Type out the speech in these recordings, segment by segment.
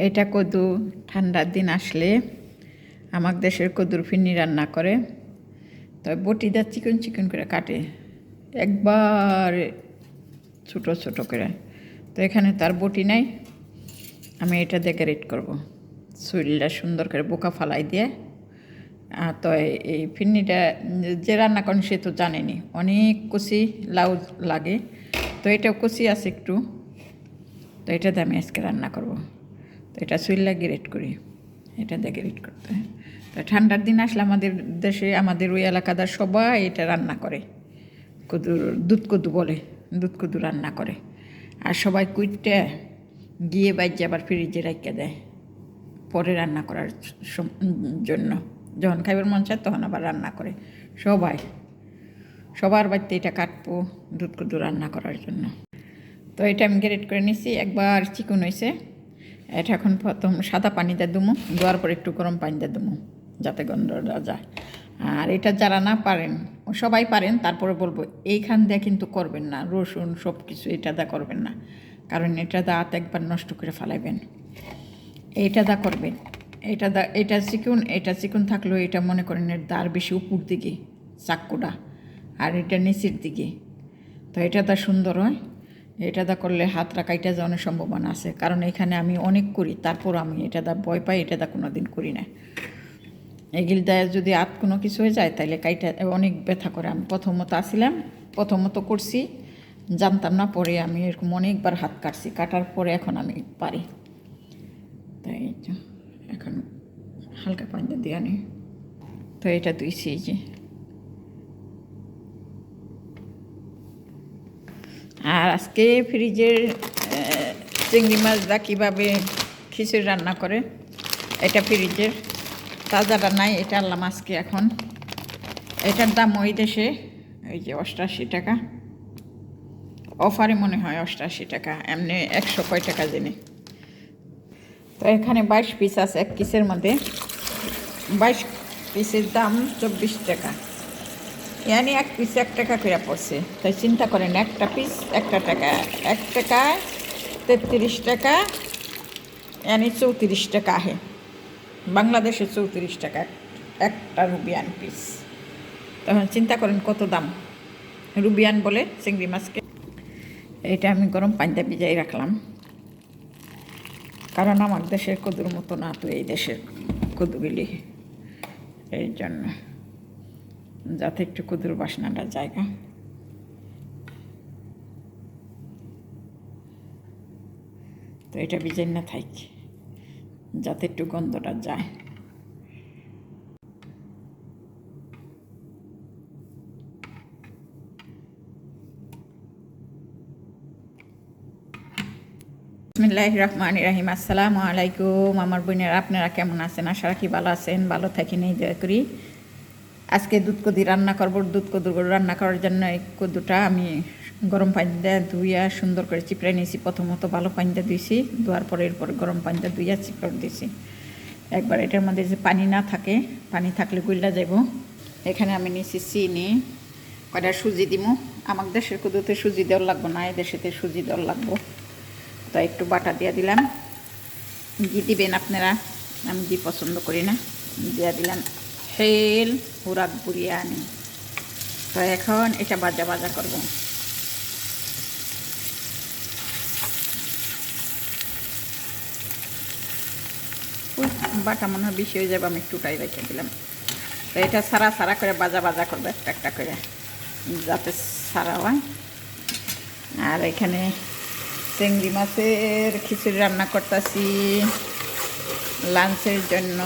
এটা কদু ঠান্ডার দিন আসলে আমার দেশের কদুর ফিরনি রান্না করে, তো বটিটা চিকন চিকন করে কাটে একবার ছোটো ছোটো করে। তো এখানে তার বটি নাই, আমি এটা দিয়ে গ্রেট করবো। শরীরটা সুন্দর করে বোকা ফালাই দিয়ে। তো এই ফিরনিটা যে রান্না করেন সে তো জানেনি, অনেক কষি লাউ লাগে, তো এটাও কষি আছে একটু। তো এটা দিয়ে আমি আজকে রান্না করবো। তো এটা শরীরটা গ্রেট করি, এটা দিয়ে গ্রেট করতে হয়। তো ঠান্ডার দিন আসলে আমাদের দেশে, আমাদের ওই এলাকাদার সবাই এটা রান্না করে। কদুর দুধ কদু বলে, দুধ কদু রান্না করে। আর সবাই কুইটটা গিয়ে বাইজে আবার ফ্রিজে রাখতে দেয় পরে রান্না করার জন্য। যখন খাইবার মন চায় তখন আবার রান্না করে সবাই। সবার বাড়িতে এটা কাটবো দুধ কদু রান্না করার জন্য। তো এটা আমি গ্রেট করে নিছি, একবার চিকন হয়েছে। এটা এখন প্রথম সাদা পানি দিয়ে দুমো, দেওয়ার পর একটু গরম পানি দিয়ে দুমো যাতে গন্ধটা যায়। আর এটা যারা না পারেন, সবাই পারেন, তারপরে বলবো এইখান দিয়ে কিন্তু করবেন না, রসুন সব কিছু এটা দা করবেন না, কারণ এটা দাঁত একবার নষ্ট করে ফেলাইবেন। এইটা দা করবেন, এটা চিকন থাকলেও এটা মনে করেন এর দাঁড় বেশি উপর দিকে চাক্কুটা, আর এটা নিচের দিকে। তো এটা দা সুন্দর হয়। এটা দা করলে হাত রাখাইটা যাওয়ার সম্ভাবনা আছে, কারণ এখানে আমি অনেক করি, তারপর আমি এটা দা ভয় পাই, এটা দা কোনো দিন করি না। এগুল দেয় যদি হাত কোনো কিছু হয়ে যায় তাহলে কাইটা অনেক ব্যথা করে। আমি প্রথমত করছি, জানতাম না, পরে আমি এরকম অনেকবার হাত কাটছি, কাটার পরে এখন আমি পারি। তাই এখন হালকা পানিটা দিয়ে আনি। তো এটা ধুইছি যে। আর আজকে ফ্রিজের চিংড়ি মাছটা কীভাবে খিচুড়ি রান্না করে, এটা ফ্রিজের তাজাটা নাই, এটা আনলাম আজকে। এখন এটার দাম ওই দেশে ওই যে 88 টাকা, অফারে মনে হয় 88 টাকা, এমনি 100 কয় টাকা জেনে। তো এখানে 22 পিস আছে এক পিসের মধ্যে, 22 পিসের দাম 24 টাকা, ইয়ানি এক পিস 1 টাকা করে পড়ছে। তাই চিন্তা করেন, একটা পিস 1 টাকা, 1 টাকায় 33 টাকা, ইয়ানি 34 টাকা আহে। বাংলাদেশে 34 টাকা একটা রুবিয়ান পিস। তখন চিন্তা করেন কত দাম। রুবিয়ান বলে চিংড়ি মাছকে। এটা আমি গরম পানিতে ভিজাই রাখলাম, কারণ আমার দেশের কদুর মতো না তো এই দেশের কদুগুলি, এই জন্য যাতে একটু কদুর বাসনাটা জায়গা। তো এটা ভিজাই না থাকি যাতে একটু গন্ধটা যায়। বিসমিল্লাহির রহমানির রহিম। আসসালামু আলাইকুম আমার বোনেরা, আপনারা কেমন আছেন? আশা রাখি ভালো আছেন, ভালো থাকেন এই দয়া করি। আজকে দুধ কদু রান্না করবো। দুধ কদু রান্না করার জন্য এই কদুটা আমি গরম পানি দিয়ে ধুইয়া সুন্দর করে চিপড়ে নিয়েছি। প্রথমত ভালো পানি দিয়ে ধুইছি, ধোয়ার পরে এরপরে গরম পানি দিয়ে ধুইয়া চিপড়ে দিয়েছি। একবার এটার মধ্যে যে পানি না থাকে, পানি থাকলে গুইলা যাব। এখানে আমি নিয়েছি চিনি, কয়টা সুজি দিমু। আমার দেশের কদুতে সুজি দেওয়ার লাগবো না, এই দেশেতে সুজি দেওয়ার লাগবো। তো একটু বাটা দিয়ে দিলাম, ঘি দিবেন আপনারা, আমি ঘি পছন্দ করি না। দিয়ে দিলাম হেল হুরাক বিরিয়ানি। তো এখন এটা ভাজা ভাজা করব। বাটা মনে হয় বেশি হয়ে যাবে, আমি একটুটাই রেখে দিলাম। তো এটা সারা সারা করে ভাজা ভাজা করবো একটা একটা করে, যাতে সারা হয়। আর এখানে চিংড়ি মাছের খিচুড়ি রান্না করতেছি লাঞ্চের জন্য।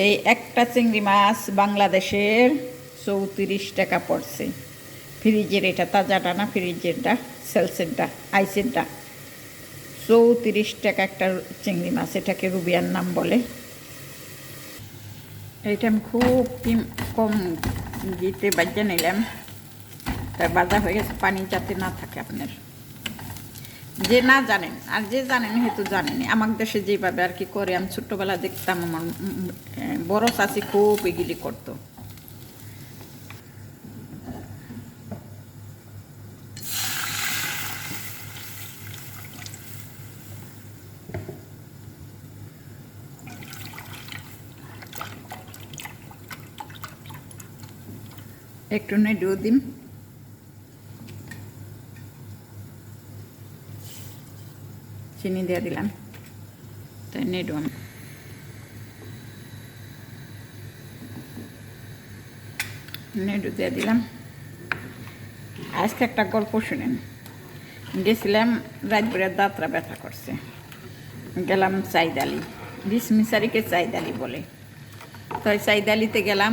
এই একটা চিংড়ি মাছ বাংলাদেশের 34 টাকা পড়ছে। ফ্রিজের এটা তাজাটা না, ফ্রিজেরটা সেলসেরটা আইসেরটা 34 টাকা একটা চিংড়ি মাছ। এটাকে রুবিয়ার নাম বলে। এইটা আমি খুব কম ঘিতে বাজা নিলাম, তাই বাজা হয়ে গেছে, পানি যাতে না থাকে। আপনার যে না জানেন আর যে জানেন হয়তো জানেনি, আমার দেশে যেভাবে আর কি করে, আমি ছোট্টবেলা দেখতাম আমার বড় চাচি খুব এগুলি করতো। একটু নেড়ু দিন, চিনি দিয়ে দিলাম, তাই নেড়ু আমি নেড়ু দিয়ে দিলাম। আজকে একটা গল্প শুনেন। গেছিলাম রাতভরে দাঁতরা ব্যথা করছে, গেলাম চাইদালি, ডিসমিসারিকে চাইদালি বলে। তো চাইদালিতে গেলাম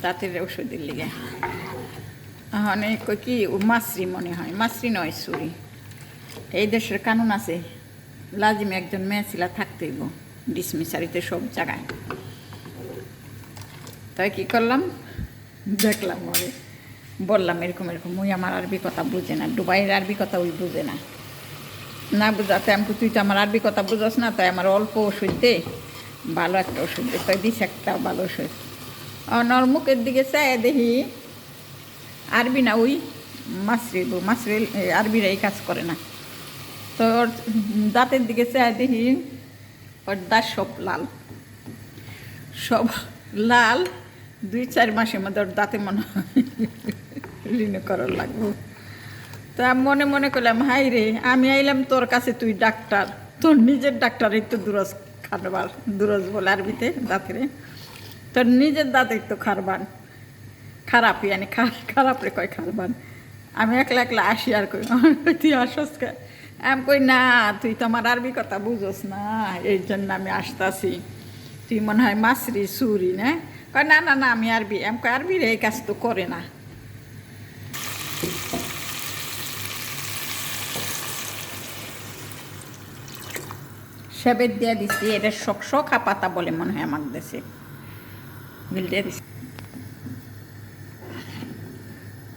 দাঁতের ওষুধের লিগে। অনেক কি মাছরি মনে হয়, মাছরি নয় ছুরি। এই দেশের কানুন আছে লাজিমে একজন মেয়ে ছিলা থাকতেইব ডিসমিসারিতে সব জায়গায়। তাই কি করলাম, দেখলাম ওরে, বললাম এরকম এরকম, ওই আমার আরবি কথা বুঝে না, দুবাইয়ের আরবি কথা ওই বুঝে না, না বুঝাতে আমি তুই তো আমার আরবি কথা বুঝাস না, তাই আমার অল্প ওষুধ দে, ভালো একটা ওষুধ দে। তাই দিস একটা ভালো ওষুধ। ওর মুখের দিকে চাই দেখি আরবি না, ওই মাছরি মাছরি, আরবিরা এই কাজ করে না। তো ওর দাঁতের দিকে চাই দেখি ওর দাঁত সব লাল, সব লাল। 2-4 মাসের মধ্যে ওর দাঁতে মনে হয় ঋণ করার লাগবো। তা মনে মনে করলাম, হাই রে, আমি আইলাম তোর কাছে, তুই ডাক্তার, তোর নিজের ডাক্তারই তো দুরজ খারবার, দুরজ বলে আরবিতে দাঁতেরে, তোর নিজের দাঁতের তো খারবান, খারাপই আনি খারাপ রে কয় খারবান। আমি একলা একলা আসি আর কই তুই আসস কে? আমি কই না, তুই তো আমার আরবি কথা বুঝোস না, এই জন্য আমি আসতাছি, তুই মনে হয় মাছরি সুরি না? কয় না না না, আমি আরবি। আমি কই আরবি রে এই কাজ তো করে না। সেবের দিয়ে দিচ্ছি, এটা শখা পাতা বলে মনে হয় আমার দেশে, বিল দিয়ে দিচ্ছি।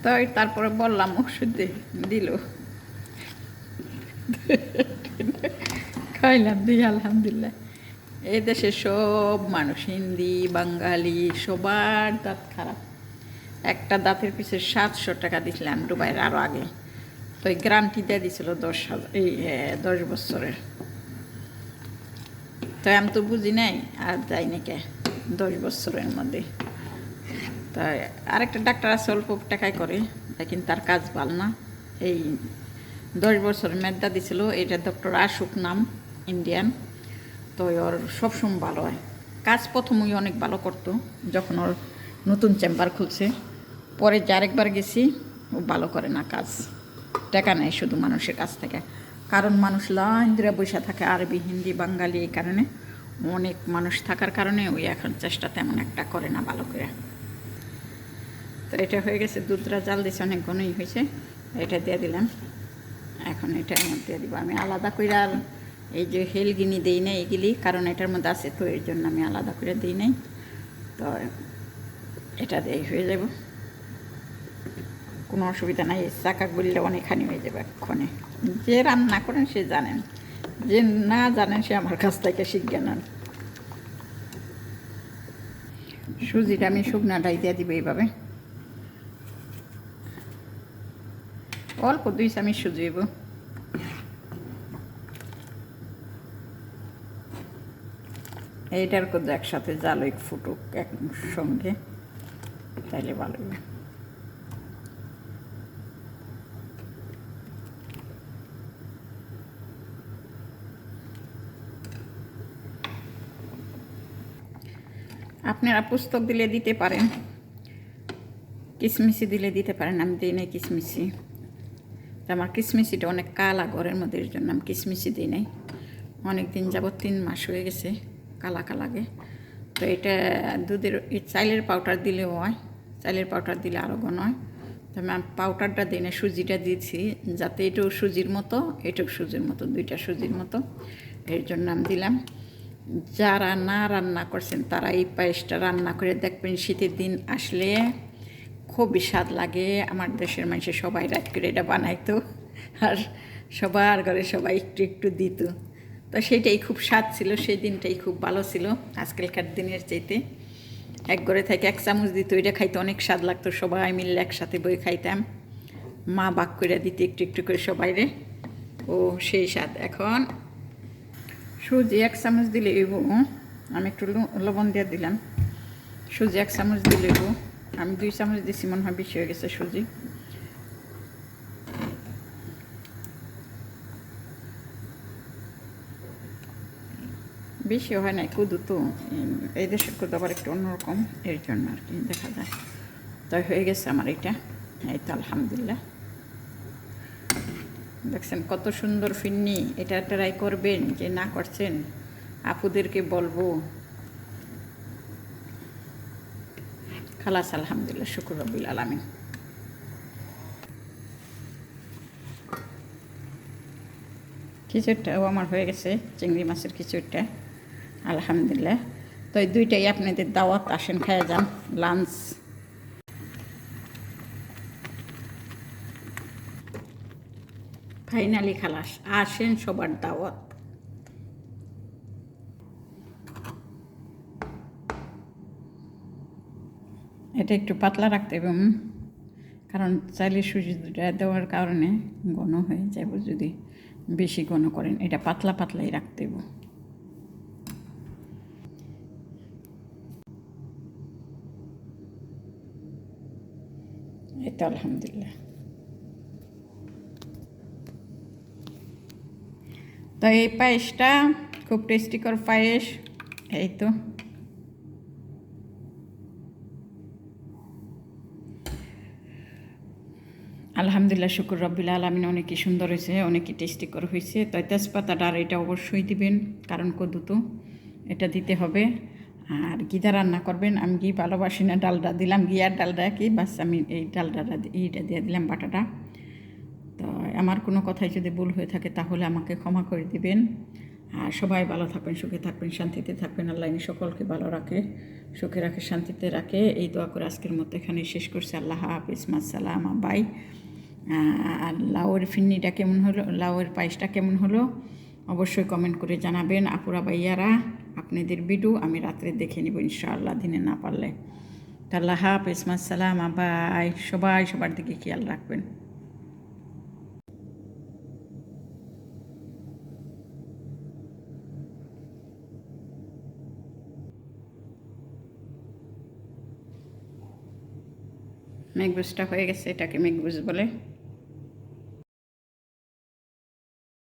তাই তারপরে বললাম ওষুধ দিল, খাইলাম, দিই আলহামদুলিল্লাহ। এই দেশে সব মানুষ, হিন্দি বাঙালি, সবার দাঁত খারাপ। একটা দাঁতের পিছনে 700 টাকা দিছিলাম দুবাইয়ের আরও আগে। তো এই গ্যারান্টি দিয়ে দিছিল 10 বছরের। তো আমি তো বুঝি নাই, আর যাই নাকি 10 বছরের মধ্যে। তাই আরেকটা ডাক্তার আছে অল্প টাকায় করে, কিন্তু তার কাজ ভালো না। এই 10 বছরের মেয়াদটা দিছিল, এটা ডক্টর আশুক নাম, ইন্ডিয়ান। তো ওর সবসময় ভালো হয় কাজ। প্রথমই অনেক ভালো করতো যখন ওর নতুন চেম্বার খুলছে, পরে যে আরেকবার গেছি ও ভালো করে না কাজ, টাকা নেয় শুধু মানুষের কাছ থেকে। কারণ মানুষ লাইন ধরে বসে থাকে, আরবি হিন্দি বাঙালি, এই কারণে অনেক মানুষ থাকার কারণে ওই এখন চেষ্টা তেমন একটা করে না ভালো করে। তো এটা হয়ে গেছে, দুধরা জাল দিয়েছে, অনেক ঘনই হয়েছে, এটা দিয়ে দিলাম। এখন এটা দিয়ে দিব আমি আলাদা করে। আর এই যে হেলগিনি দিই না এগুলি, কারণ এটার মধ্যে আছে তো, এর জন্য আমি আলাদা করে দিই নাই। তো এটা দিয়েই হয়ে যাব, কোনো অসুবিধা নাই। চাকা গুলিলে অনেকখানি হয়ে যাবে এক্ষণে। যে রান্না করেন সে জানেন, যে না জানেন সে আমার কাছ থেকে শিখবে না। সুজিটা আমি শুকনাটাই দিয়ে দিব এইভাবে, অল্প 2 চামচ সুজি দিব। এইটার করতে একসাথে জাল ফুটুক একসঙ্গে, তাইলে ভালো হবে। আপনারা পুস্তক দিলে দিতে পারেন, কিশমিশি দিলে দিতে পারেন, আমি দিই নাই কিশমিশি। আমার কিশমিশিটা অনেক কালা ঘরের মধ্যে, এর জন্য আমি কিশমিশি দিই নাই। অনেক দিন যাবত 3 মাস হয়ে গেছে কালা কালাগে। তো এটা দুধের চাইলের পাউডার দিলেও হয়, চাইলের পাউডার দিলে আরও ঘন হয়। তো আমি পাউডারটা দিই না, সুজিটা দিয়েছি, যাতে এটাও সুজির মতো এটাও সুজির মতো, 2টা সুজির মতো, এর জন্য আমি দিলাম। যারা না রান্না করছেন তারা এই পায়েসটা রান্না করে দেখবেন, শীতের দিন আসলে খুবই স্বাদ লাগে। আমার দেশের মানুষের সবাই রাত করে এটা বানাইতো, আর সবার ঘরে সবাই একটু একটু দিত। তো সেইটাই খুব স্বাদ ছিল, সেই দিনটাই খুব ভালো ছিল আজকালকার দিনের চাইতে। এক ঘরে থেকে 1 চামচ দিত, ওইটা খাইতে অনেক স্বাদ লাগতো, সবাই মিলে একসাথে বই খাইতাম। মা বাক করে দিতে একটু একটু করে সবাইরে, ও সেই স্বাদ। এখন সুজি 1 চামচ দিলে আমি একটু লবণ দিয়ে দিলাম। সুজি 1 চামচ দিলে আমি 2 চামচ দিছি, মনে হয় বেশি হয়ে গেছে সুজি। বেশি হয় না, কুদু তো এই দেশের কুদু আবার একটু অন্যরকম, এর জন্য আর কি দেখা যায়। তাই হয়ে গেছে আমার এটা, এই তো আলহামদুলিল্লাহ। দেখছেন কত সুন্দর ফিন্নি, এটা ট্রাই করবেন, যে না করছেন আপুদেরকে বলবো। খালাস আলহামদুলিল্লাহ, শুকুর রব্বিল আলামিন। খিচুড়িটাও আমার হয়ে গেছে, চিংড়ি মাছের খিচুড়িটা আলহামদুলিল্লাহ। তো এই দুইটাই আপনাদের দাওয়াত, আসেন খাইয়া যান লাঞ্চ। ফাইনালি খালাস, আসেন সবার দাওয়াত। এটা একটু পাতলা রাখতে হবে, কারণ চাইলে সুজি দেওয়ার কারণে ঘন হয়ে যাব, যদি বেশি ঘন করেন। এটা পাতলা পাতলাই রাখতে হবে। এই তো আলহামদুলিল্লাহ। তো এই পায়েসটা খুব টেস্টিকর পায়েস। এই তো আলহামদুলিল্লাহ, শুকুর রব্বিল আলামিন। অনেকই সুন্দর হয়েছে, অনেকই টেস্টিকর হয়েছে। তাই তেজপাতাটা আর এটা অবশ্যই দিবেন, কারণ কদু তো এটা দিতে হবে। আর ঘিদা রান্না করবেন, আমি ঘি ভালোবাসি না, ডালডা দিলাম, ঘি আর ডালডা কি বাস, আমি এই ডালডাটা এইটা দিয়ে দিলাম, বাটাটা। তো আমার কোনো কথাই যদি ভুল হয়ে থাকে তাহলে আমাকে ক্ষমা করে দিবেন। আর সবাই ভালো থাকবেন, সুখে থাকবেন, শান্তিতে থাকবেন। আল্লাহ সকলকে ভালো রাখে, সুখে রাখে, শান্তিতে রাখে। এই দোয়া করে আজকের মতো এখানেই শেষ করছি। আল্লাহ হাফিজ, মাসালামা, বাই। আর লাউয়ের ফিন্নিটা কেমন হলো, লাউয়ের পায়েসটা কেমন হলো অবশ্যই কমেন্ট করে জানাবেন। আপুরা ভাইয়ারা, আপনাদের ভিডিও আমি রাত্রে দেখে নিব ইনশাআল্লাহ, দিনে না পারলে। আল্লাহ হাফিজ, মাসালামা, বাই। সবাই সবার দিকে খেয়াল রাখবেন। মেঘবুজটা হয়ে গেছে, এটাকে মেঘবুজ বলে।